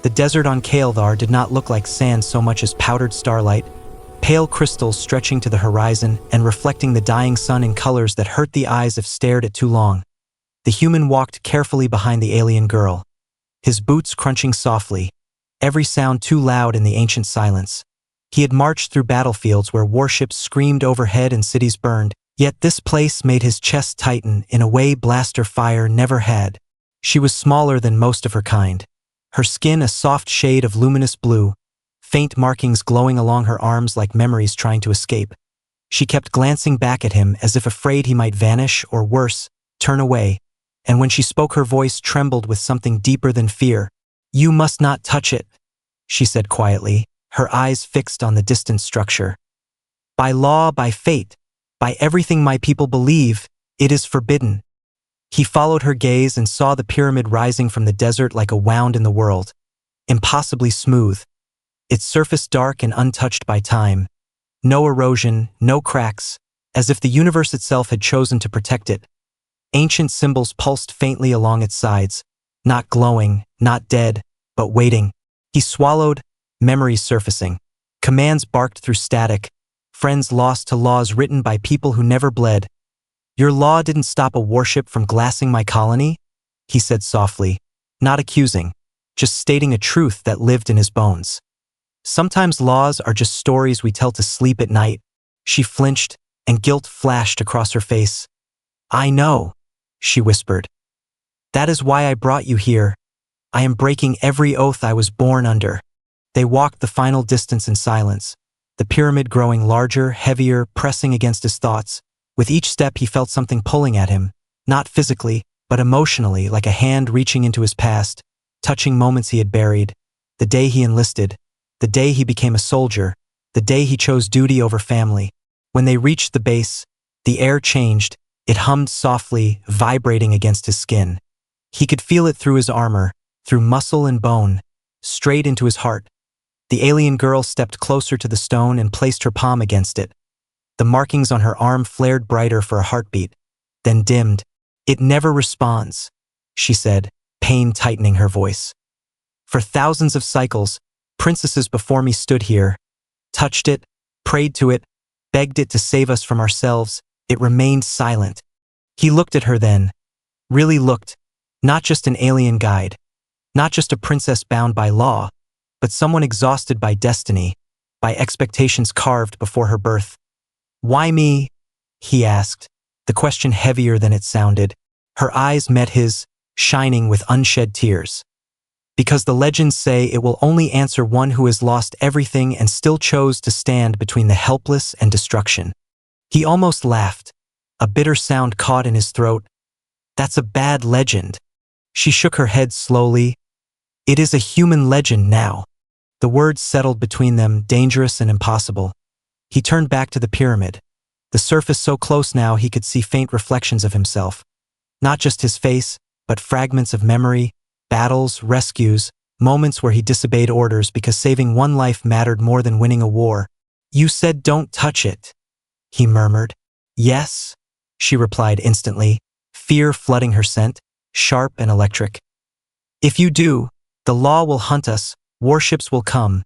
The desert on Kael'thar did not look like sand so much as powdered starlight, pale crystals stretching to the horizon and reflecting the dying sun in colors that hurt the eyes if stared at too long. The human walked carefully behind the alien girl, his boots crunching softly, every sound too loud in the ancient silence. He had marched through battlefields where warships screamed overhead and cities burned, yet this place made his chest tighten in a way blaster fire never had. She was smaller than most of her kind, her skin a soft shade of luminous blue, faint markings glowing along her arms like memories trying to escape. She kept glancing back at him as if afraid he might vanish or worse, turn away, and when she spoke her voice trembled with something deeper than fear. "You must not touch it," she said quietly, her eyes fixed on the distant structure. "By law, by fate, by everything my people believe, it is forbidden." He followed her gaze and saw the pyramid rising from the desert like a wound in the world, impossibly smooth, its surface dark and untouched by time. No erosion, no cracks, as if the universe itself had chosen to protect it. Ancient symbols pulsed faintly along its sides, not glowing, not dead, but waiting. He swallowed, memories surfacing. Commands barked through static, friends lost to laws written by people who never bled. "Your law didn't stop a warship from glassing my colony?" he said softly, not accusing, just stating a truth that lived in his bones. "Sometimes laws are just stories we tell to sleep at night." She flinched, and guilt flashed across her face. "I know," she whispered. "That is why I brought you here. I am breaking every oath I was born under." They walked the final distance in silence, the pyramid growing larger, heavier, pressing against his thoughts. With each step he felt something pulling at him, not physically, but emotionally, like a hand reaching into his past, touching moments he had buried, the day he enlisted, the day he became a soldier, the day he chose duty over family. When they reached the base, the air changed. It hummed softly, vibrating against his skin. He could feel it through his armor, through muscle and bone, straight into his heart. The alien girl stepped closer to the stone and placed her palm against it. The markings on her arm flared brighter for a heartbeat, then dimmed. "It never responds," she said, pain tightening her voice. "For thousands of cycles, princesses before me stood here, touched it, prayed to it, begged it to save us from ourselves. It remained silent." He looked at her then, really looked, not just an alien guide, not just a princess bound by law, but someone exhausted by destiny, by expectations carved before her birth. "Why me?" he asked, the question heavier than it sounded. Her eyes met his, shining with unshed tears. "Because the legends say it will only answer one who has lost everything and still chose to stand between the helpless and destruction." He almost laughed, a bitter sound caught in his throat. "That's a bad legend." She shook her head slowly. "It is a human legend now." The words settled between them, dangerous and impossible. He turned back to the pyramid, the surface so close now he could see faint reflections of himself. Not just his face, but fragments of memory, battles, rescues, moments where he disobeyed orders because saving one life mattered more than winning a war. "You said don't touch it," he murmured. "Yes," she replied instantly, fear flooding her scent, sharp and electric. "If you do, the law will hunt us, warships will come,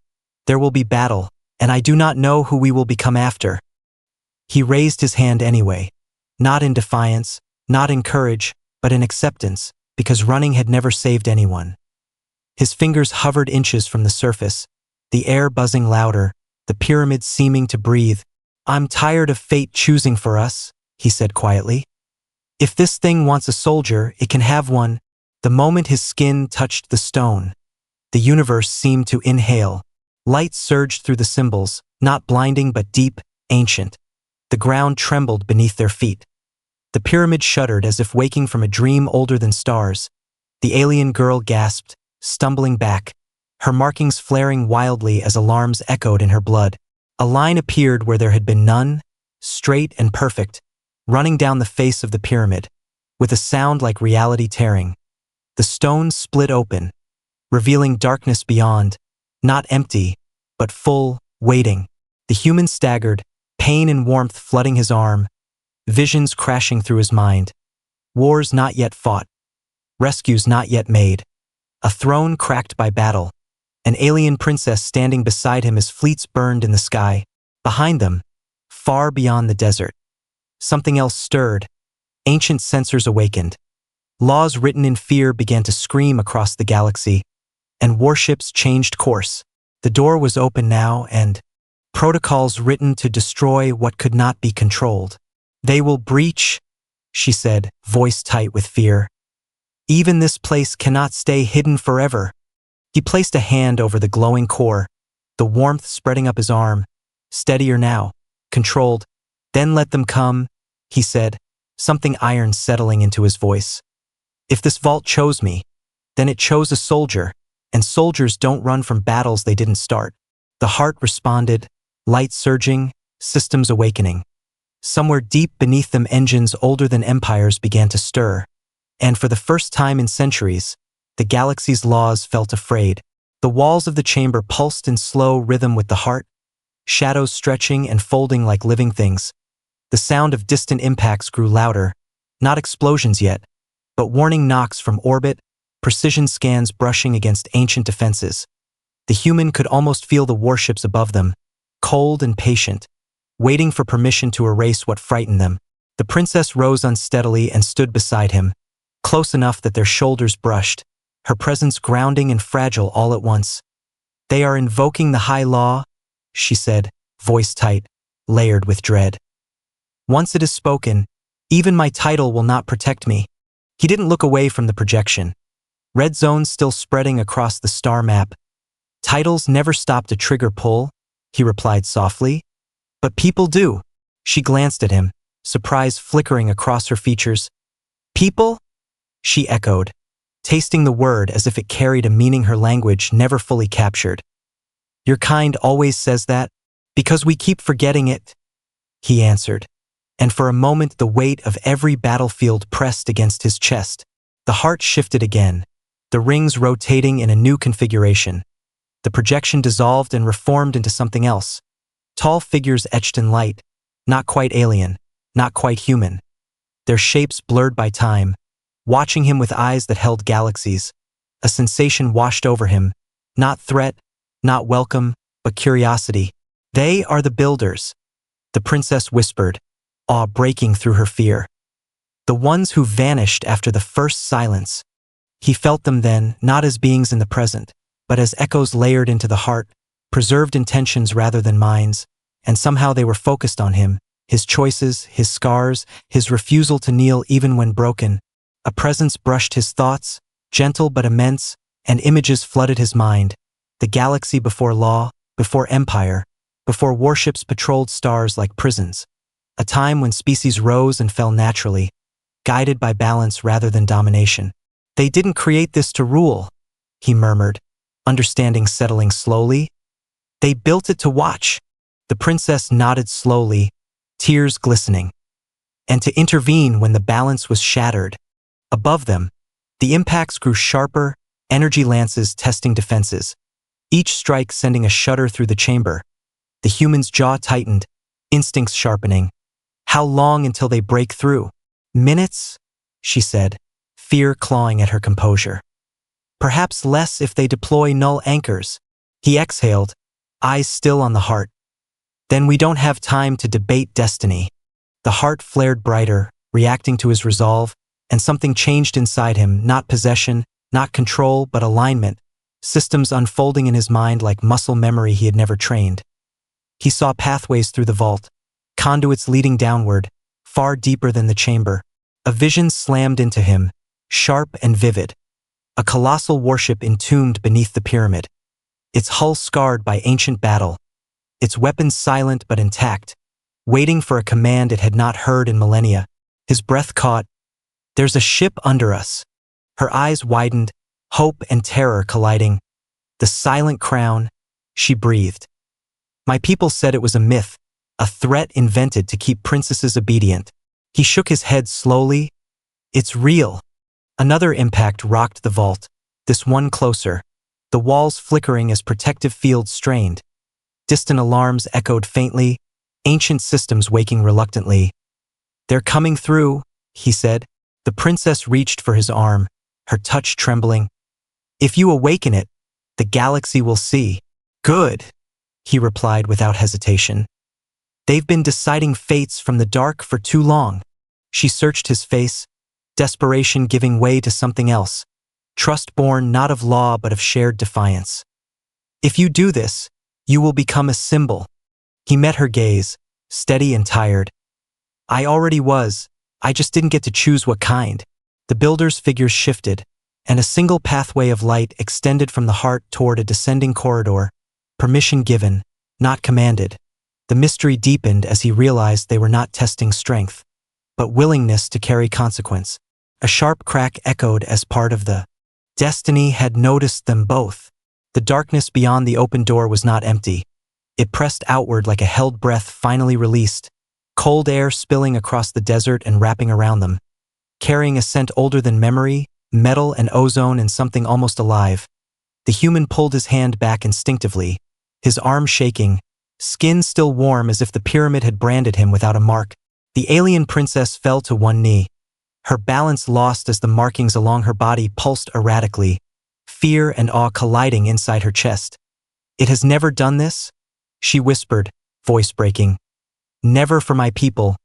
there will be battle, and I do not know who we will become after." He raised his hand anyway, not in defiance, not in courage, but in acceptance, because running had never saved anyone. His fingers hovered inches from the surface, the air buzzing louder, the pyramid seeming to breathe. "I'm tired of fate choosing for us," he said quietly. "If this thing wants a soldier, it can have one." The moment his skin touched the stone, the universe seemed to inhale. Light surged through the symbols, not blinding but deep, ancient. The ground trembled beneath their feet. The pyramid shuddered as if waking from a dream older than stars. The alien girl gasped, stumbling back, her markings flaring wildly as alarms echoed in her blood. A line appeared where there had been none, straight and perfect, running down the face of the pyramid, with a sound like reality tearing. The stone split open, revealing darkness beyond, not empty, but full, waiting. The human staggered, pain and warmth flooding his arm, visions crashing through his mind. Wars not yet fought, rescues not yet made, a throne cracked by battle, an alien princess standing beside him as fleets burned in the sky. Behind them, far beyond the desert, something else stirred. Ancient sensors awakened. Laws written in fear began to scream across the galaxy, and warships changed course. The door was open now, and protocols written to destroy what could not be controlled. "They will breach," she said, voice tight with fear. "Even this place cannot stay hidden forever." He placed a hand over the glowing core, the warmth spreading up his arm. "Steadier now, controlled. Then let them come," he said, something iron settling into his voice. "If this vault chose me, then it chose a soldier, and soldiers don't run from battles they didn't start." The heart responded, light surging, systems awakening. Somewhere deep beneath them, engines older than empires began to stir, and for the first time in centuries, the galaxy's laws felt afraid. The walls of the chamber pulsed in slow rhythm with the heart, shadows stretching and folding like living things. The sound of distant impacts grew louder, not explosions yet, but warning knocks from orbit, precision scans brushing against ancient defenses. The human could almost feel the warships above them, cold and patient, waiting for permission to erase what frightened them. The princess rose unsteadily and stood beside him, close enough that their shoulders brushed, her presence grounding and fragile all at once. "They are invoking the high law," she said, voice tight, layered with dread. "Once it is spoken, even my title will not protect me." He didn't look away from the projection. Red zones still spreading across the star map. "Titles never stopped a trigger pull," he replied softly. "But people do." She glanced at him, surprise flickering across her features. "People?" she echoed, tasting the word as if it carried a meaning her language never fully captured. "Your kind always says that, because we keep forgetting it," he answered, and for a moment the weight of every battlefield pressed against his chest. The heart shifted again, the rings rotating in a new configuration. The projection dissolved and reformed into something else. Tall figures etched in light, not quite alien, not quite human. Their shapes blurred by time, watching him with eyes that held galaxies. A sensation washed over him, not threat, not welcome, but curiosity. "They are the builders," the princess whispered, awe breaking through her fear. "The ones who vanished after the first silence." He felt them then, not as beings in the present, but as echoes layered into the heart, preserved intentions rather than minds, and somehow they were focused on him, his choices, his scars, his refusal to kneel even when broken. A presence brushed his thoughts, gentle but immense, and images flooded his mind. The galaxy before law, before empire, before warships patrolled stars like prisons. A time when species rose and fell naturally, guided by balance rather than domination. "They didn't create this to rule," he murmured, understanding settling slowly. "They built it to watch." The princess nodded slowly, tears glistening. "And to intervene when the balance was shattered." Above them, the impacts grew sharper, energy lances testing defenses, each strike sending a shudder through the chamber. The human's jaw tightened, instincts sharpening. "How long until they break through?" "Minutes," she said, fear clawing at her composure. "Perhaps less if they deploy null anchors." He exhaled, eyes still on the heart. "Then we don't have time to debate destiny." The heart flared brighter, reacting to his resolve, and something changed inside him, not possession, not control, but alignment, systems unfolding in his mind like muscle memory he had never trained. He saw pathways through the vault, conduits leading downward, far deeper than the chamber. A vision slammed into him, sharp and vivid. A colossal warship entombed beneath the pyramid, its hull scarred by ancient battle, its weapons silent but intact, waiting for a command it had not heard in millennia. His breath caught. "There's a ship under us." Her eyes widened, hope and terror colliding. "The silent crown," she breathed. "My people said it was a myth, a threat invented to keep princesses obedient." He shook his head slowly. "It's real." Another impact rocked the vault, this one closer, the walls flickering as protective fields strained. Distant alarms echoed faintly, ancient systems waking reluctantly. "They're coming through," he said. The princess reached for his arm, her touch trembling. "If you awaken it, The galaxy will see. Good, he replied without hesitation. They've been deciding fates from the dark for too long. She searched his face, desperation giving way to something else, trust born not of law but of shared defiance. If you do this, you will become a symbol. He met her gaze, steady and tired. I already was, I just didn't get to choose what kind. The builder's figures shifted, and a single pathway of light extended from the heart toward a descending corridor, permission given, not commanded. The mystery deepened as he realized they were not testing strength, but willingness to carry consequence. A sharp crack echoed as part of the destiny had noticed them both. The darkness beyond the open door was not empty. It pressed outward like a held breath finally released, cold air spilling across the desert and wrapping around them, carrying a scent older than memory, metal and ozone and something almost alive. The human pulled his hand back instinctively, his arm shaking, skin still warm as if the pyramid had branded him without a mark. The alien princess fell to one knee, her balance lost as the markings along her body pulsed erratically, fear and awe colliding inside her chest. It has never done this? She whispered, voice breaking. Never for my people,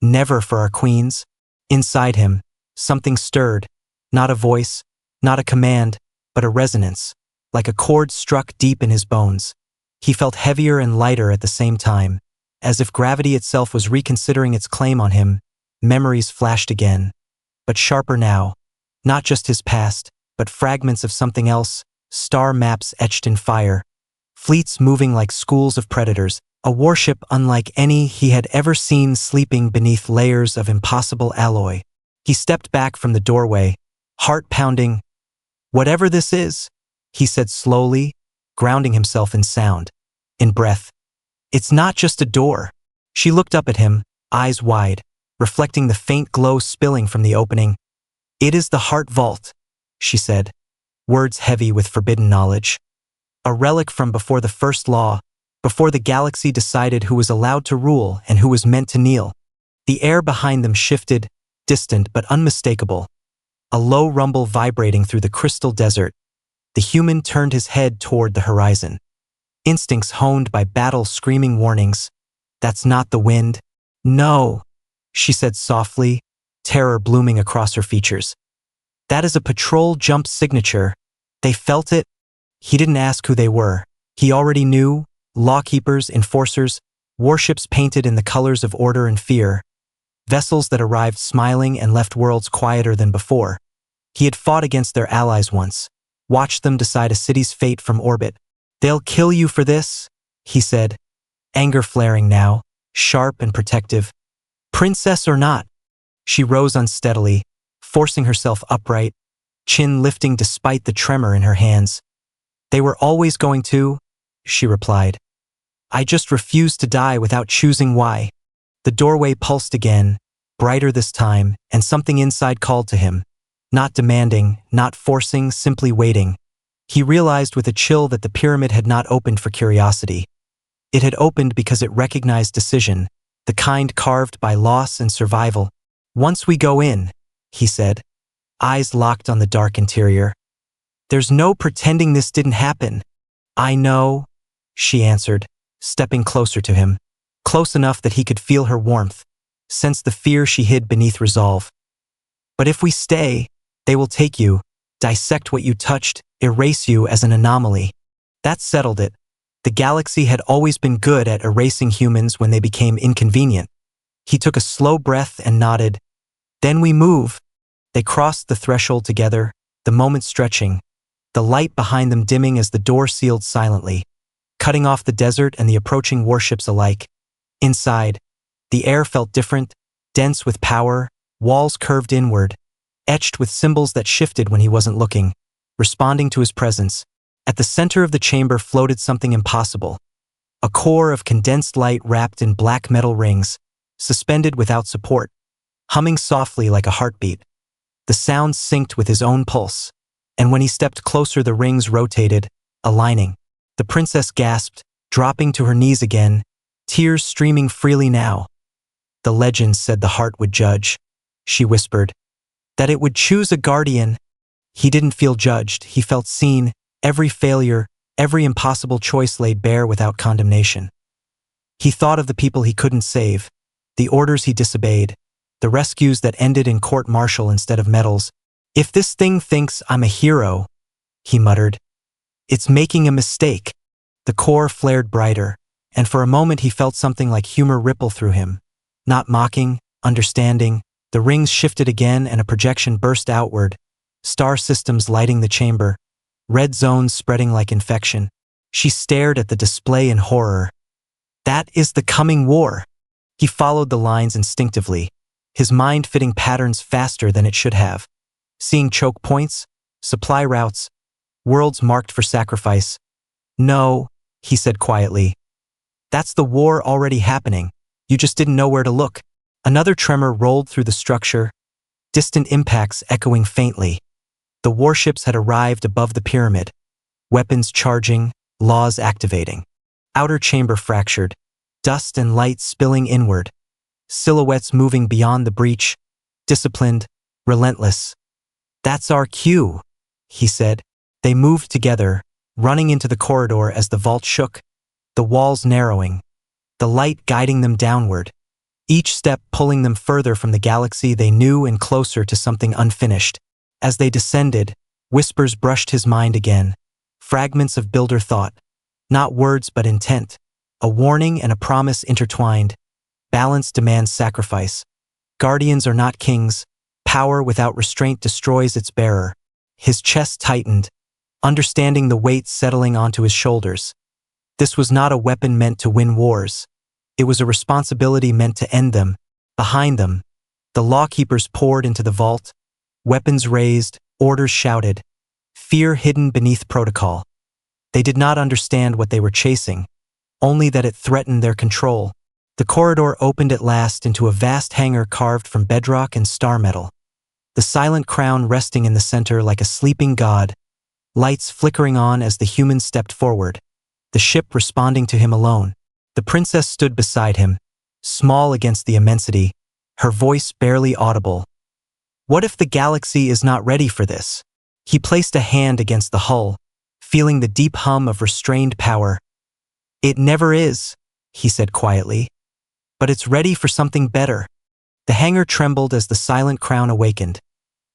never for our queens. Inside him, something stirred, not a voice, not a command, but a resonance, like a chord struck deep in his bones. He felt heavier and lighter at the same time, as if gravity itself was reconsidering its claim on him. Memories flashed again, but sharper now, not just his past, but fragments of something else, star maps etched in fire, fleets moving like schools of predators, a warship unlike any he had ever seen sleeping beneath layers of impossible alloy. He stepped back from the doorway, heart pounding. Whatever this is, he said slowly, grounding himself in sound, in breath. It's not just a door. She looked up at him, eyes wide, reflecting the faint glow spilling from the opening. It is the heart vault, she said, words heavy with forbidden knowledge. A relic from before the first law, before the galaxy decided who was allowed to rule and who was meant to kneel. The air behind them shifted, distant but unmistakable, a low rumble vibrating through the crystal desert. The human turned his head toward the horizon, instincts honed by battle screaming warnings. That's not the wind. No, she said softly, terror blooming across her features. That is a patrol jump signature. They felt it. He didn't ask who they were. He already knew. Lawkeepers, enforcers, warships painted in the colors of order and fear, vessels that arrived smiling and left worlds quieter than before. He had fought against their allies once, watched them decide a city's fate from orbit. They'll kill you for this, he said, anger flaring now, sharp and protective. Princess or not? She rose unsteadily, forcing herself upright, chin lifting despite the tremor in her hands. They were always going to, she replied. I just refused to die without choosing why. The doorway pulsed again, brighter this time, and something inside called to him. Not demanding, not forcing, simply waiting. He realized with a chill that the pyramid had not opened for curiosity. It had opened because it recognized decision, the kind carved by loss and survival. Once we go in, he said, eyes locked on the dark interior. There's no pretending this didn't happen. I know, she answered, stepping closer to him, close enough that he could feel her warmth, sense the fear she hid beneath resolve. But if we stay, they will take you, dissect what you touched, erase you as an anomaly. That settled it. The galaxy had always been good at erasing humans when they became inconvenient. He took a slow breath and nodded. Then we move. They crossed the threshold together, the moment stretching, the light behind them dimming as the door sealed silently, cutting off the desert and the approaching warships alike. Inside, the air felt different, dense with power, walls curved inward, etched with symbols that shifted when he wasn't looking, responding to his presence. At the center of the chamber floated something impossible, a core of condensed light wrapped in black metal rings, suspended without support, humming softly like a heartbeat. The sound synced with his own pulse, and when he stepped closer the rings rotated, aligning. The princess gasped, dropping to her knees again, tears streaming freely now. The legends said the heart would judge, she whispered, that it would choose a guardian. He didn't feel judged, he felt seen. every failure, every impossible choice laid bare without condemnation. He thought of the people he couldn't save, the orders he disobeyed, the rescues that ended in court-martial instead of medals. "If this thing thinks I'm a hero," he muttered, "it's making a mistake." The core flared brighter, and for a moment he felt something like humor ripple through him. Not mocking, understanding. The rings shifted again and a projection burst outward, star systems lighting the chamber, red zones spreading like infection. She stared at the display in horror. That is the coming war. He followed the lines instinctively, his mind fitting patterns faster than it should have. Seeing choke points, supply routes, worlds marked for sacrifice. "No," he said quietly. "That's the war already happening. You just didn't know where to look." Another tremor rolled through the structure, distant impacts echoing faintly. The warships had arrived above the pyramid, weapons charging, laws activating. Outer chamber fractured, dust and light spilling inward, silhouettes moving beyond the breach, disciplined, relentless. "That's our cue," he said. They moved together, running into the corridor as the vault shook, the walls narrowing, the light guiding them downward, each step pulling them further from the galaxy they knew and closer to something unfinished. As they descended, whispers brushed his mind again, fragments of builder thought, not words but intent, a warning and a promise intertwined. Balance demands sacrifice. Guardians are not kings. Power without restraint destroys its bearer. His chest tightened, understanding the weight settling onto his shoulders. This was not a weapon meant to win wars. It was a responsibility meant to end them. Behind them, the lawkeepers poured into the vault, weapons raised, orders shouted, fear hidden beneath protocol. They did not understand what they were chasing, only that it threatened their control. The corridor opened at last into a vast hangar carved from bedrock and star metal. The silent crown resting in the center like a sleeping god, lights flickering on as the humans stepped forward, the ship responding to him alone. The princess stood beside him, small against the immensity, her voice barely audible. "What if the galaxy is not ready for this?" He placed a hand against the hull, feeling the deep hum of restrained power. "It never is," he said quietly, "but it's ready for something better." The hangar trembled as the silent crown awakened,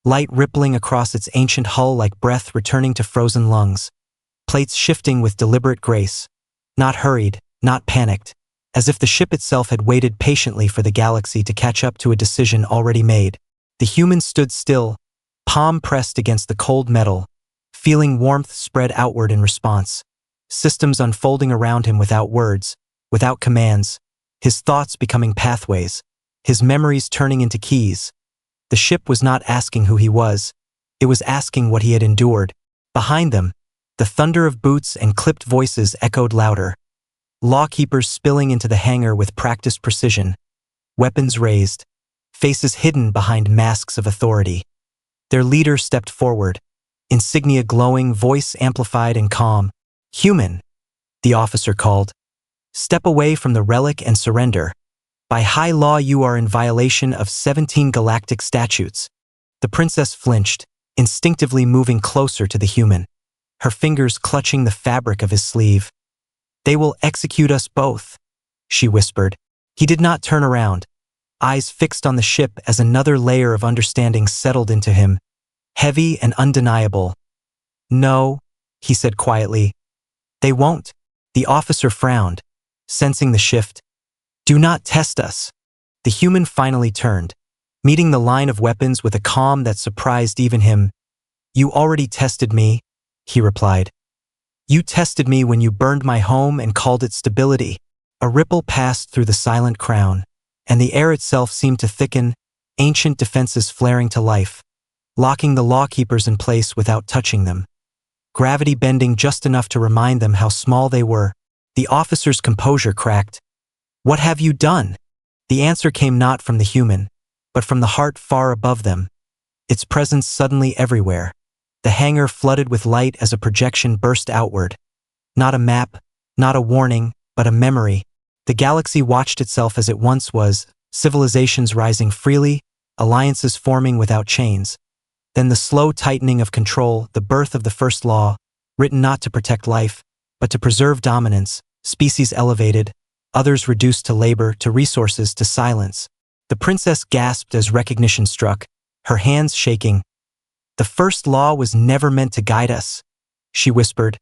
light rippling across its ancient hull like breath returning to frozen lungs, plates shifting with deliberate grace, not hurried, not panicked, as if the ship itself had waited patiently for the galaxy to catch up to a decision already made. The human stood still, palm pressed against the cold metal, feeling warmth spread outward in response, systems unfolding around him without words, without commands, his thoughts becoming pathways, his memories turning into keys. The ship was not asking who he was, it was asking what he had endured. Behind them, the thunder of boots and clipped voices echoed louder. Lawkeepers spilling into the hangar with practiced precision, weapons raised, faces hidden behind masks of authority. Their leader stepped forward, insignia glowing, voice amplified and calm. "Human," the officer called. "Step away from the relic and surrender. By high law you are in violation of 17 galactic statutes." The princess flinched, instinctively moving closer to the human, her fingers clutching the fabric of his sleeve. "They will execute us both," she whispered. He did not turn around, eyes fixed on the ship as another layer of understanding settled into him, heavy and undeniable. "No," he said quietly. "They won't." The officer frowned, sensing the shift. "Do not test us." The human finally turned, meeting the line of weapons with a calm that surprised even him. "You already tested me," he replied. "You tested me when you burned my home and called it stability." A ripple passed through the silent crown, and the air itself seemed to thicken, ancient defenses flaring to life, locking the lawkeepers in place without touching them. Gravity bending just enough to remind them how small they were. The officer's composure cracked. "What have you done?" The answer came not from the human, but from the heart far above them, its presence suddenly everywhere. The hangar flooded with light as a projection burst outward. Not a map, not a warning, but a memory. The galaxy watched itself as it once was, civilizations rising freely, alliances forming without chains. Then the slow tightening of control, the birth of the first law, written not to protect life, but to preserve dominance, species elevated, others reduced to labor, to resources, to silence. The princess gasped as recognition struck, her hands shaking. "The first law was never meant to guide us," she whispered.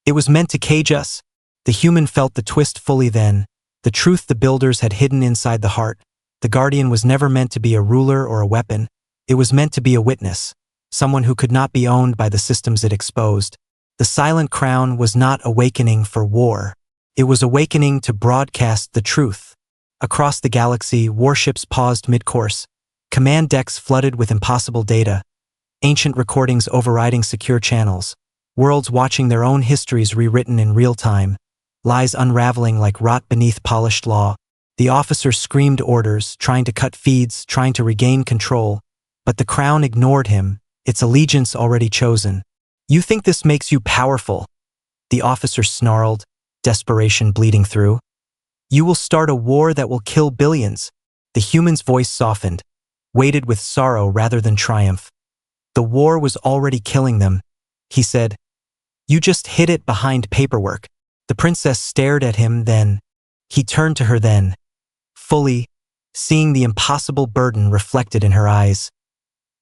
"It was meant to cage us." The human felt the twist fully then, the truth the builders had hidden inside the heart. The guardian was never meant to be a ruler or a weapon. It was meant to be a witness, someone who could not be owned by the systems it exposed. The silent crown was not awakening for war. It was awakening to broadcast the truth. Across the galaxy, warships paused mid-course. Command decks flooded with impossible data. Ancient recordings overriding secure channels. Worlds watching their own histories rewritten in real time. Lies unraveling like rot beneath polished law. The officer screamed orders, trying to cut feeds, trying to regain control. But the crown ignored him, its allegiance already chosen. "You think this makes you powerful?" The officer snarled, desperation bleeding through. "You will start a war that will kill billions." The human's voice softened, weighted with sorrow rather than triumph. "The war was already killing them," he said. "You just hid it behind paperwork." The princess stared at him then. He turned to her then, fully, seeing the impossible burden reflected in her eyes.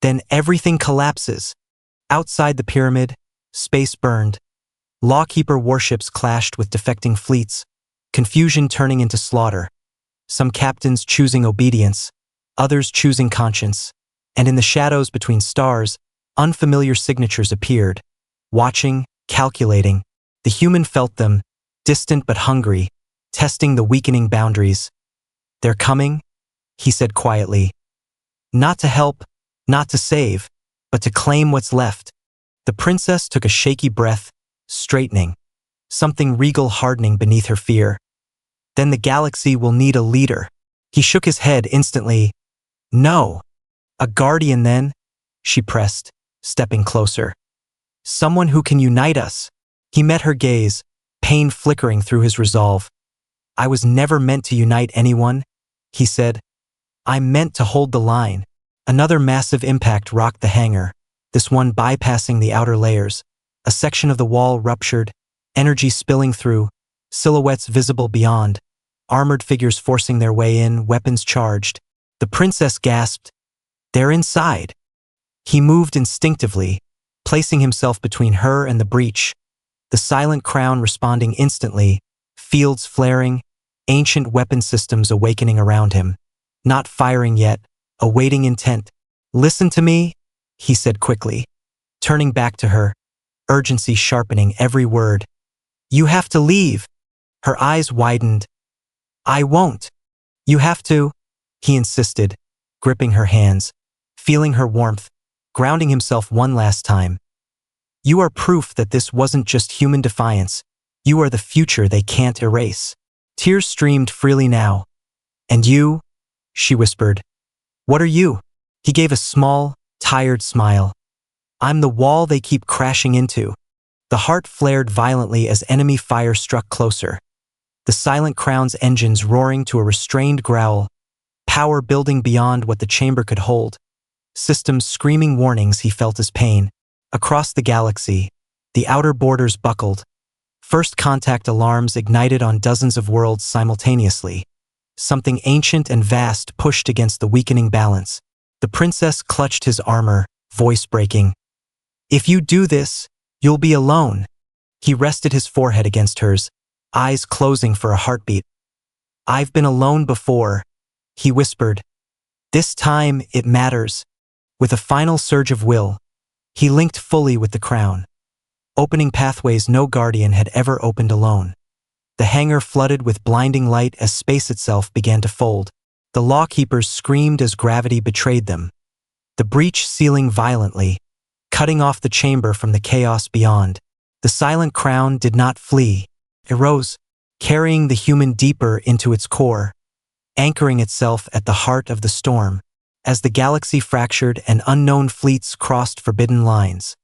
Then everything collapses. Outside the pyramid, space burned. Lawkeeper warships clashed with defecting fleets, confusion turning into slaughter. Some captains choosing obedience, others choosing conscience. And in the shadows between stars, unfamiliar signatures appeared. Watching, calculating. The human felt them, distant but hungry, testing the weakening boundaries. "They're coming," he said quietly. "Not to help, not to save, but to claim what's left." The princess took a shaky breath, straightening, something regal hardening beneath her fear. "Then the galaxy will need a leader." He shook his head instantly. "No. A guardian then," she pressed, stepping closer. "Someone who can unite us." He met her gaze, pain flickering through his resolve. "I was never meant to unite anyone," he said. "I'm meant to hold the line." Another massive impact rocked the hangar, this one bypassing the outer layers. A section of the wall ruptured, energy spilling through, silhouettes visible beyond, armored figures forcing their way in, weapons charged. The princess gasped, "They're inside." He moved instinctively, placing himself between her and the breach. The silent crown responding instantly, fields flaring, ancient weapon systems awakening around him. Not firing yet, awaiting intent. "Listen to me," he said quickly, turning back to her, urgency sharpening every word. "You have to leave." Her eyes widened. "I won't." "You have to," he insisted, gripping her hands, feeling her warmth, grounding himself one last time. "You are proof that this wasn't just human defiance. You are the future they can't erase." Tears streamed freely now. "And you?" she whispered. "What are you?" He gave a small, tired smile. "I'm the wall they keep crashing into." The heart flared violently as enemy fire struck closer. The silent crown's engines roaring to a restrained growl, power building beyond what the chamber could hold. Systems screaming warnings he felt his pain. Across the galaxy, the outer borders buckled. First contact alarms ignited on dozens of worlds simultaneously. Something ancient and vast pushed against the weakening balance. The princess clutched his armor, voice breaking. "If you do this, you'll be alone." He rested his forehead against hers, eyes closing for a heartbeat. "I've been alone before," he whispered. "This time it matters." With a final surge of will, he linked fully with the crown, opening pathways no guardian had ever opened alone. The hangar flooded with blinding light as space itself began to fold. The lawkeepers screamed as gravity betrayed them. The breach sealing violently, cutting off the chamber from the chaos beyond. The silent crown did not flee. It rose, carrying the human deeper into its core, anchoring itself at the heart of the storm. As the galaxy fractured and unknown fleets crossed forbidden lines,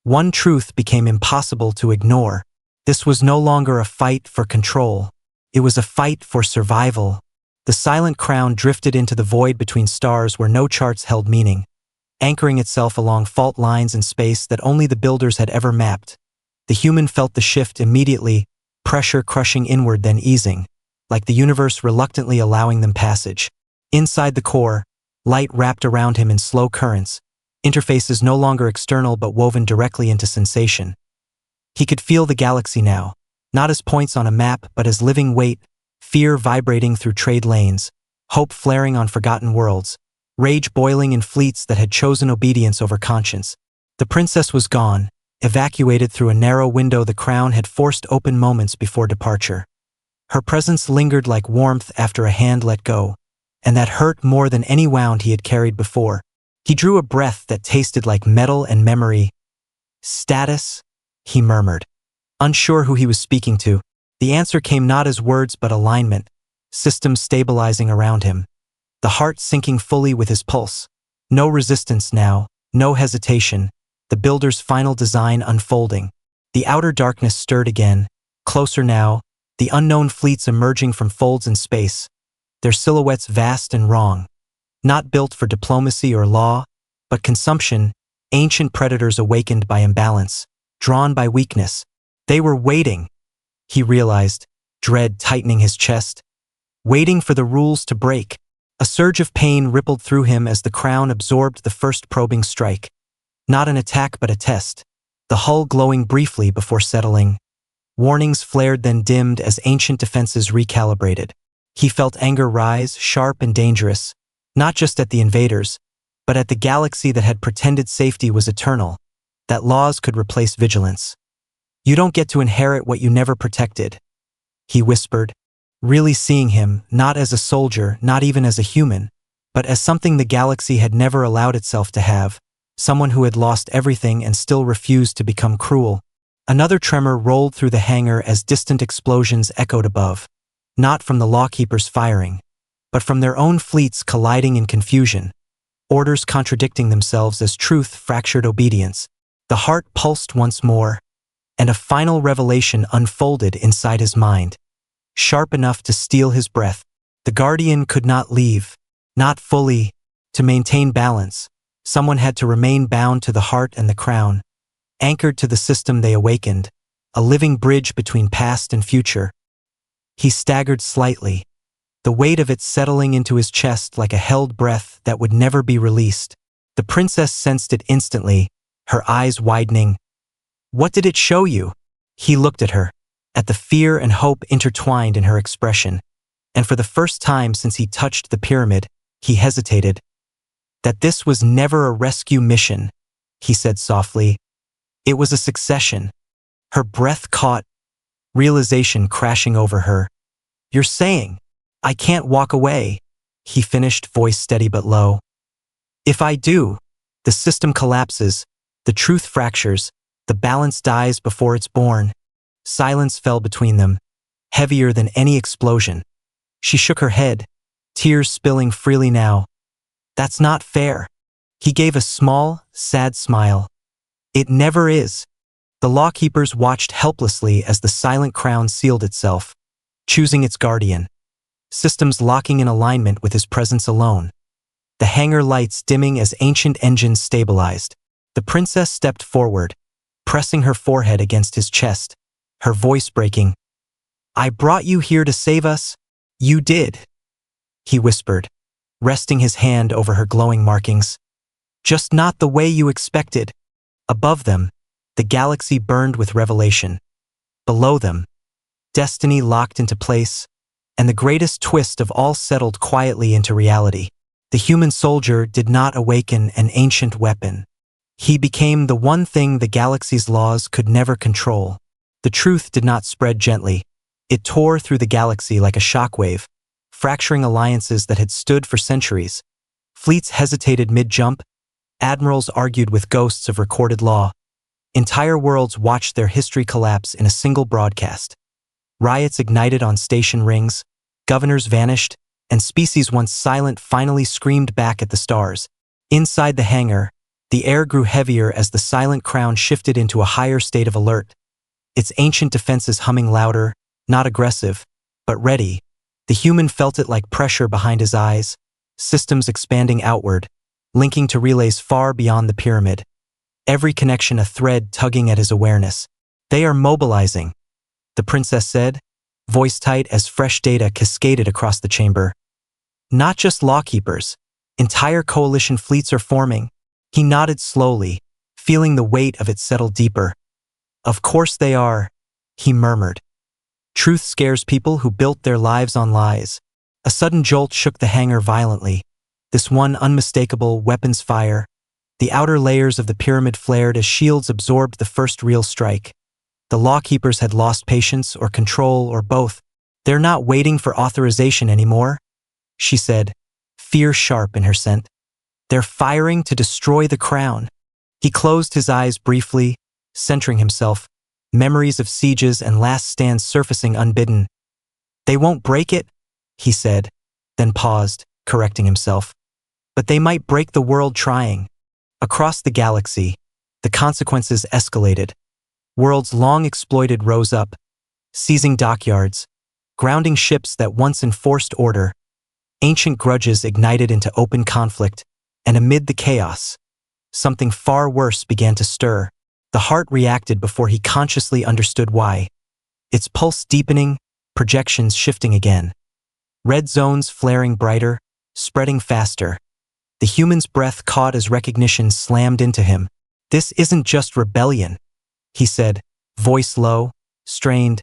one truth became impossible to ignore. This was no longer a fight for control. It was a fight for survival. The silent crown drifted into the void between stars where no charts held meaning, anchoring itself along fault lines in space that only the builders had ever mapped. The human felt the shift immediately, pressure crushing inward then easing, like the universe reluctantly allowing them passage. Inside the core, light wrapped around him in slow currents, interfaces no longer external but woven directly into sensation. He could feel the galaxy now, not as points on a map but as living weight, fear vibrating through trade lanes, hope flaring on forgotten worlds, rage boiling in fleets that had chosen obedience over conscience. The princess was gone, evacuated through a narrow window the crown had forced open moments before departure. Her presence lingered like warmth after a hand let go, and that hurt more than any wound he had carried before. He drew a breath that tasted like metal and memory. "Status?" he murmured, unsure who he was speaking to. The answer came not as words but alignment, systems stabilizing around him, the heart sinking fully with his pulse. No resistance now, no hesitation, the builder's final design unfolding. The outer darkness stirred again, closer now, the unknown fleets emerging from folds in space, their silhouettes vast and wrong. Not built for diplomacy or law, but consumption, ancient predators awakened by imbalance, drawn by weakness. They were waiting, he realized, dread tightening his chest, waiting for the rules to break. A surge of pain rippled through him as the crown absorbed the first probing strike. Not an attack but a test, the hull glowing briefly before settling. Warnings flared then dimmed as ancient defenses recalibrated. He felt anger rise, sharp and dangerous, not just at the invaders, but at the galaxy that had pretended safety was eternal, that laws could replace vigilance. "You don't get to inherit what you never protected," he whispered, really seeing him not as a soldier, not even as a human, but as something the galaxy had never allowed itself to have, someone who had lost everything and still refused to become cruel. Another tremor rolled through the hangar as distant explosions echoed above, not from the lawkeepers firing, but from their own fleets colliding in confusion, orders contradicting themselves as truth fractured obedience. The heart pulsed once more, and a final revelation unfolded inside his mind, sharp enough to steal his breath. The Guardian could not leave, not fully. To maintain balance, someone had to remain bound to the heart and the crown, anchored to the system they awakened, a living bridge between past and future. He staggered slightly, the weight of it settling into his chest like a held breath that would never be released. The princess sensed it instantly, her eyes widening. "What did it show you?" He looked at her, at the fear and hope intertwined in her expression, and for the first time since he touched the pyramid, he hesitated. "That this was never a rescue mission," he said softly. "It was a succession." Her breath caught, realization crashing over her. "You're saying, I can't walk away," he finished, voice steady but low. "If I do, the system collapses, the truth fractures, the balance dies before it's born." Silence fell between them, heavier than any explosion. She shook her head, tears spilling freely now. "That's not fair." He gave a small, sad smile. "It never is." The lawkeepers watched helplessly as the silent crown sealed itself, choosing its guardian, systems locking in alignment with his presence alone. The hangar lights dimming as ancient engines stabilized. The princess stepped forward, pressing her forehead against his chest, her voice breaking. "I brought you here to save us." "You did," he whispered, resting his hand over her glowing markings. "Just not the way you expected." Above them, the galaxy burned with revelation. Below them, destiny locked into place, and the greatest twist of all settled quietly into reality. The human soldier did not awaken an ancient weapon. He became the one thing the galaxy's laws could never control. The truth did not spread gently. It tore through the galaxy like a shockwave, fracturing alliances that had stood for centuries. Fleets hesitated mid-jump, admirals argued with ghosts of recorded law. Entire worlds watched their history collapse in a single broadcast. Riots ignited on station rings, governors vanished, and species once silent finally screamed back at the stars. Inside the hangar, the air grew heavier as the silent crown shifted into a higher state of alert, its ancient defenses humming louder, not aggressive, but ready. The human felt it like pressure behind his eyes, systems expanding outward, linking to relays far beyond the pyramid. Every connection a thread tugging at his awareness. They are mobilizing, the princess said, voice tight as fresh data cascaded across the chamber. Not just lawkeepers. Entire coalition fleets are forming. He nodded slowly, feeling the weight of it settle deeper. Of course they are, he murmured. Truth scares people who built their lives on lies. A sudden jolt shook the hangar violently. This one unmistakable weapons fire. The outer layers of the pyramid flared as shields absorbed the first real strike. The lawkeepers had lost patience or control or both. They're not waiting for authorization anymore, she said, fear sharp in her scent. They're firing to destroy the crown. He closed his eyes briefly, centering himself, memories of sieges and last stands surfacing unbidden. They won't break it, he said, then paused, correcting himself. But they might break the world trying. Across the galaxy, the consequences escalated. Worlds long exploited rose up, seizing dockyards, grounding ships that once enforced order. Ancient grudges ignited into open conflict, and amid the chaos, something far worse began to stir. The heart reacted before he consciously understood why. Its pulse deepening, projections shifting again. Red zones flaring brighter, spreading faster. The human's breath caught as recognition slammed into him. This isn't just rebellion, he said, voice low, strained.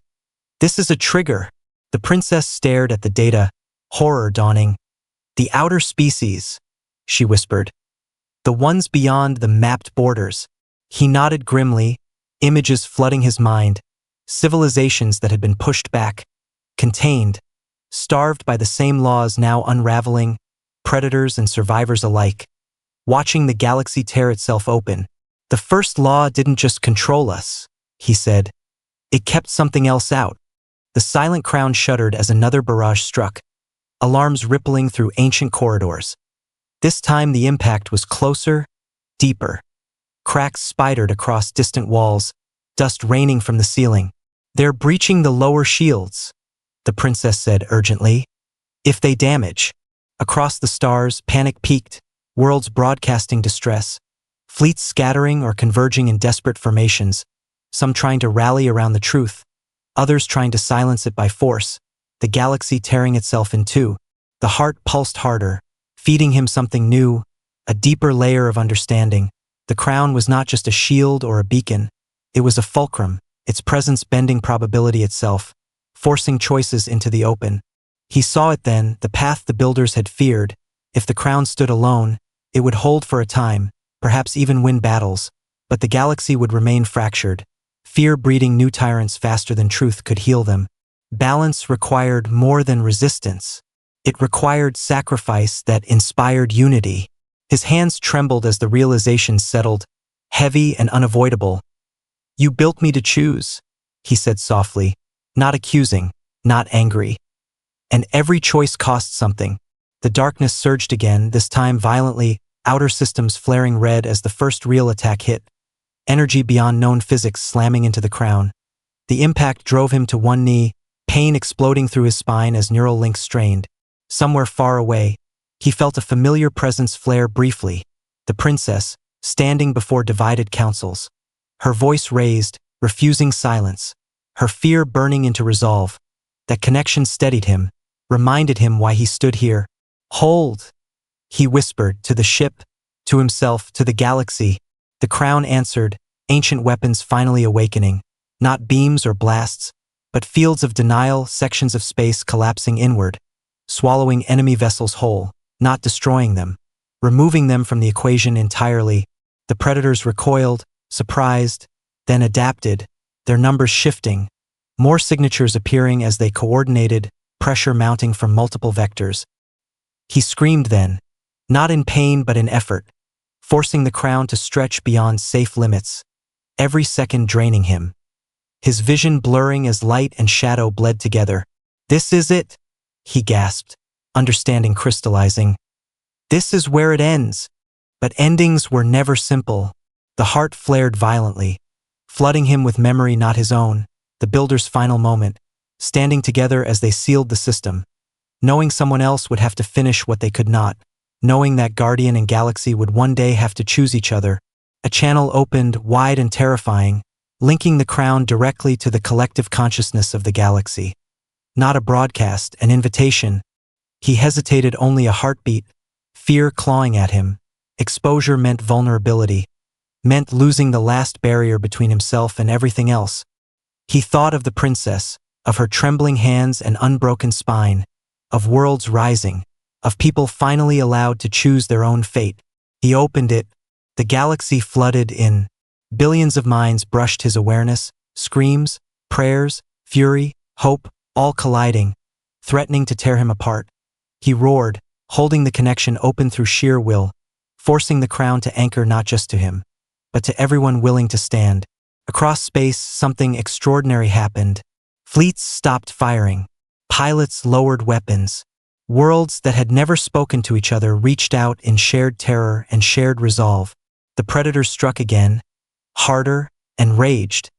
This is a trigger. The princess stared at the data, horror dawning. The outer species, she whispered. The ones beyond the mapped borders. He nodded grimly, images flooding his mind. Civilizations that had been pushed back, contained, starved by the same laws now unraveling, predators and survivors alike. Watching the galaxy tear itself open. The first law didn't just control us, he said. It kept something else out. The silent crown shuddered as another barrage struck, alarms rippling through ancient corridors. This time the impact was closer, deeper. Cracks spidered across distant walls, dust raining from the ceiling. They're breaching the lower shields, the princess said urgently. If they damage. Across the stars, panic peaked, worlds broadcasting distress. Fleets scattering or converging in desperate formations, some trying to rally around the truth, others trying to silence it by force, the galaxy tearing itself in two. The heart pulsed harder, feeding him something new, a deeper layer of understanding. The crown was not just a shield or a beacon, it was a fulcrum, its presence bending probability itself, forcing choices into the open. He saw it then, the path the builders had feared. If the crown stood alone, it would hold for a time, perhaps even win battles, but the galaxy would remain fractured, fear breeding new tyrants faster than truth could heal them. Balance required more than resistance. It required sacrifice that inspired unity. His hands trembled as the realization settled, heavy and unavoidable. You built me to choose, he said softly, not accusing, not angry. And every choice cost something. The darkness surged again, this time violently, outer systems flaring red as the first real attack hit. Energy beyond known physics slamming into the crown. The impact drove him to one knee, pain exploding through his spine as neural links strained. Somewhere far away, he felt a familiar presence flare briefly. The princess, standing before divided councils. Her voice raised, refusing silence. Her fear burning into resolve. That connection steadied him, reminded him why he stood here. Hold, he whispered, to the ship, to himself, to the galaxy. The crown answered, ancient weapons finally awakening. Not beams or blasts, but fields of denial, sections of space collapsing inward, swallowing enemy vessels whole, not destroying them, removing them from the equation entirely. The predators recoiled, surprised, then adapted, their numbers shifting, more signatures appearing as they coordinated, pressure mounting from multiple vectors. He screamed then, not in pain but in effort, forcing the crown to stretch beyond safe limits, every second draining him. His vision blurring as light and shadow bled together. This is it, he gasped, understanding crystallizing. This is where it ends. But endings were never simple. The heart flared violently, flooding him with memory not his own, the builder's final moment, standing together as they sealed the system, knowing someone else would have to finish what they could not, knowing that Guardian and Galaxy would one day have to choose each other. A channel opened, wide and terrifying, linking the crown directly to the collective consciousness of the galaxy. Not a broadcast, an invitation. He hesitated, only a heartbeat, fear clawing at him. Exposure meant vulnerability, meant losing the last barrier between himself and everything else. He thought of the princess, of her trembling hands and unbroken spine, of worlds rising, of people finally allowed to choose their own fate. He opened it. The galaxy flooded in. Billions of minds brushed his awareness, screams, prayers, fury, hope, all colliding, threatening to tear him apart. He roared, holding the connection open through sheer will, forcing the crown to anchor not just to him, but to everyone willing to stand. Across space, something extraordinary happened. Fleets stopped firing. Pilots lowered weapons. Worlds that had never spoken to each other reached out in shared terror and shared resolve. The predators struck again, harder, and raged.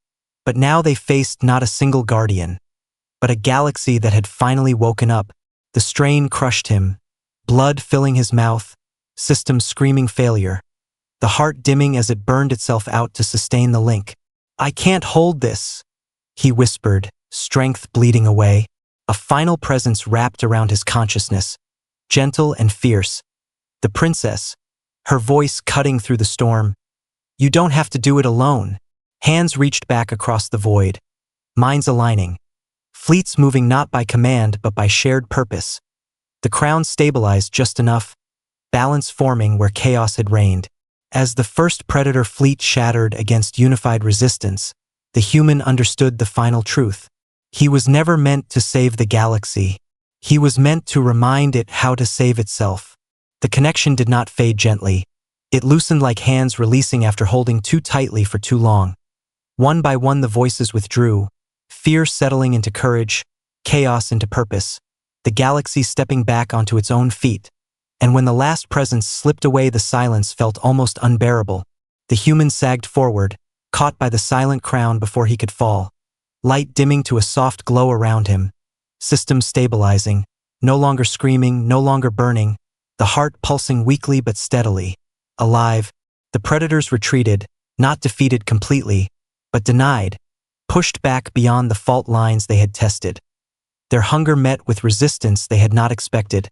But now they faced not a single guardian, but a galaxy that had finally woken up. The strain crushed him, blood filling his mouth, systems screaming failure, the heart dimming as it burned itself out to sustain the link. "I can't hold this," he whispered, strength bleeding away. A final presence wrapped around his consciousness, gentle and fierce. The princess, her voice cutting through the storm. "You don't have to do it alone." Hands reached back across the void, minds aligning. Fleets moving not by command but by shared purpose. The crown stabilized just enough, balance forming where chaos had reigned. As the first predator fleet shattered against unified resistance, the human understood the final truth. He was never meant to save the galaxy. He was meant to remind it how to save itself. The connection did not fade gently. It loosened like hands releasing after holding too tightly for too long. One by one the voices withdrew, fear settling into courage, chaos into purpose, the galaxy stepping back onto its own feet. And when the last presence slipped away, the silence felt almost unbearable. The human sagged forward, caught by the silent crown before he could fall. Light dimming to a soft glow around him. Systems stabilizing, no longer screaming, no longer burning, the heart pulsing weakly but steadily. Alive, the predators retreated, not defeated completely, but denied, pushed back beyond the fault lines they had tested. Their hunger met with resistance they had not expected,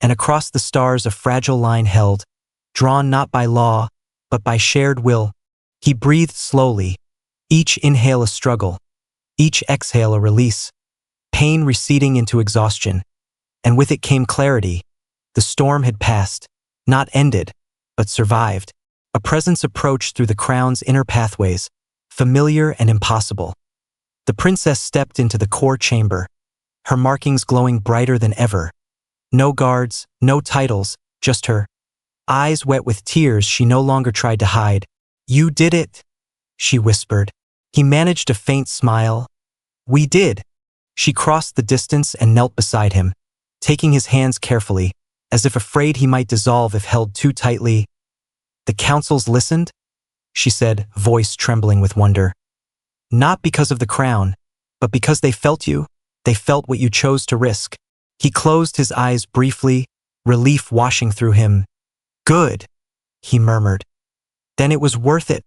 and across the stars a fragile line held, drawn not by law, but by shared will. He breathed slowly, each inhale a struggle, each exhale a release, pain receding into exhaustion, and with it came clarity. The storm had passed, not ended, but survived. A presence approached through the crown's inner pathways, familiar and impossible. The princess stepped into the core chamber, her markings glowing brighter than ever. No guards, no titles, just her. Eyes wet with tears she no longer tried to hide. "You did it," she whispered. He managed a faint smile. "We did." She crossed the distance and knelt beside him, taking his hands carefully, as if afraid he might dissolve if held too tightly. "The councils listened?" she said, voice trembling with wonder. "Not because of the crown, but because they felt you. They felt what you chose to risk." He closed his eyes briefly, relief washing through him. "Good," he murmured. "Then it was worth it."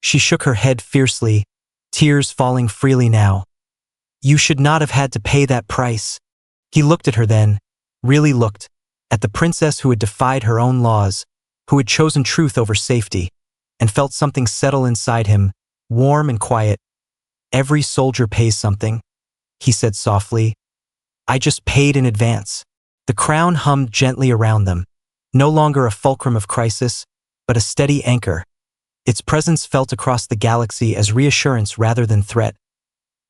She shook her head fiercely, tears falling freely now. "You should not have had to pay that price." He looked at her then, really looked, at the princess who had defied her own laws, who had chosen truth over safety, and felt something settle inside him, warm and quiet. "Every soldier pays something," he said softly. "I just paid in advance." The crown hummed gently around them, no longer a fulcrum of crisis, but a steady anchor. Its presence felt across the galaxy as reassurance rather than threat.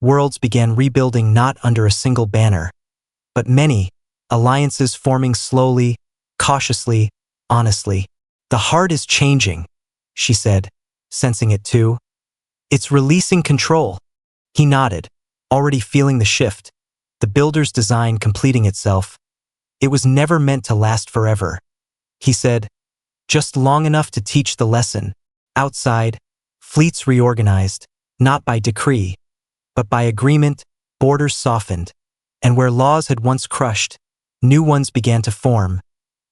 Worlds began rebuilding not under a single banner, but many, alliances forming slowly, cautiously, honestly. "The heart is changing," she said, sensing it too. "It's releasing control." He nodded, already feeling the shift, the builder's design completing itself. "It was never meant to last forever," he said, "just long enough to teach the lesson." Outside, fleets reorganized, not by decree, but by agreement. Borders softened, and where laws had once crushed, new ones began to form,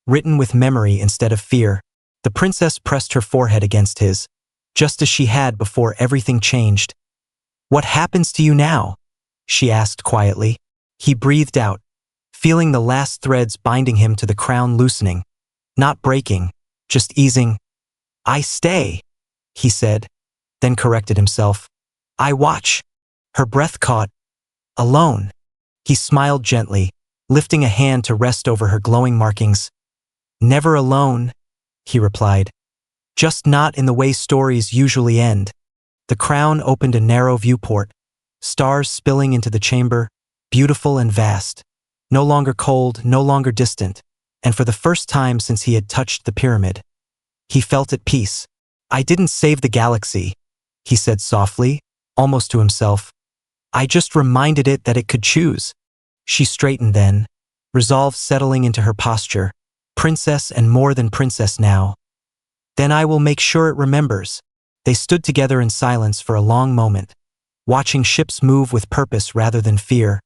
written with memory instead of fear. The princess pressed her forehead against his, just as she had before everything changed. "What happens to you now?" she asked quietly. He breathed out, feeling the last threads binding him to the crown loosening, not breaking, just easing. "I stay," he said, then corrected himself. "I watch." Her breath caught. "Alone." He smiled gently, lifting a hand to rest over her glowing markings. "Never alone," he replied. "Just not in the way stories usually end." The crown opened a narrow viewport, stars spilling into the chamber, beautiful and vast, no longer cold, no longer distant, and for the first time since he had touched the pyramid, he felt at peace. "I didn't save the galaxy," he said softly, almost to himself. "I just reminded it that it could choose." She straightened then, resolve settling into her posture, princess and more than princess now. "Then I will make sure it remembers." They stood together in silence for a long moment, watching ships move with purpose rather than fear,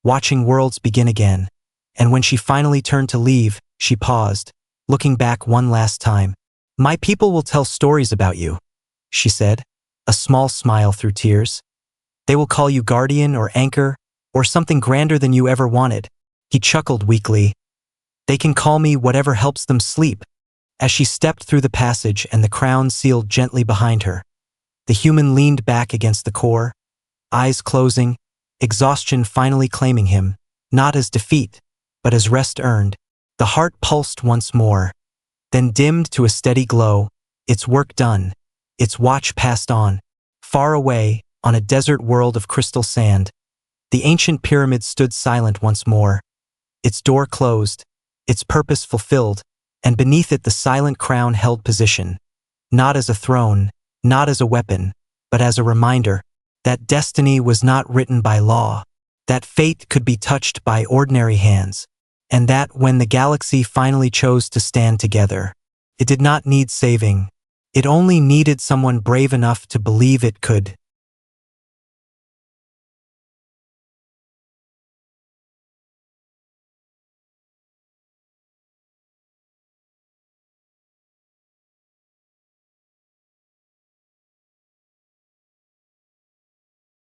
watching worlds begin again. And when she finally turned to leave, she paused, looking back one last time. "My people will tell stories about you," she said, a small smile through tears. "They will call you guardian or anchor, or something grander than you ever wanted." He chuckled weakly. "They can call me whatever helps them sleep." As she stepped through the passage and the crown sealed gently behind her, the human leaned back against the core, eyes closing, exhaustion finally claiming him, not as defeat, but as rest earned. The heart pulsed once more, then dimmed to a steady glow, its work done, its watch passed on. Far away, on a desert world of crystal sand, the ancient pyramid stood silent once more, its door closed, its purpose fulfilled, and beneath it the silent crown held position, not as a throne, not as a weapon, but as a reminder that destiny was not written by law, that fate could be touched by ordinary hands, and that when the galaxy finally chose to stand together, it did not need saving. It only needed someone brave enough to believe it could.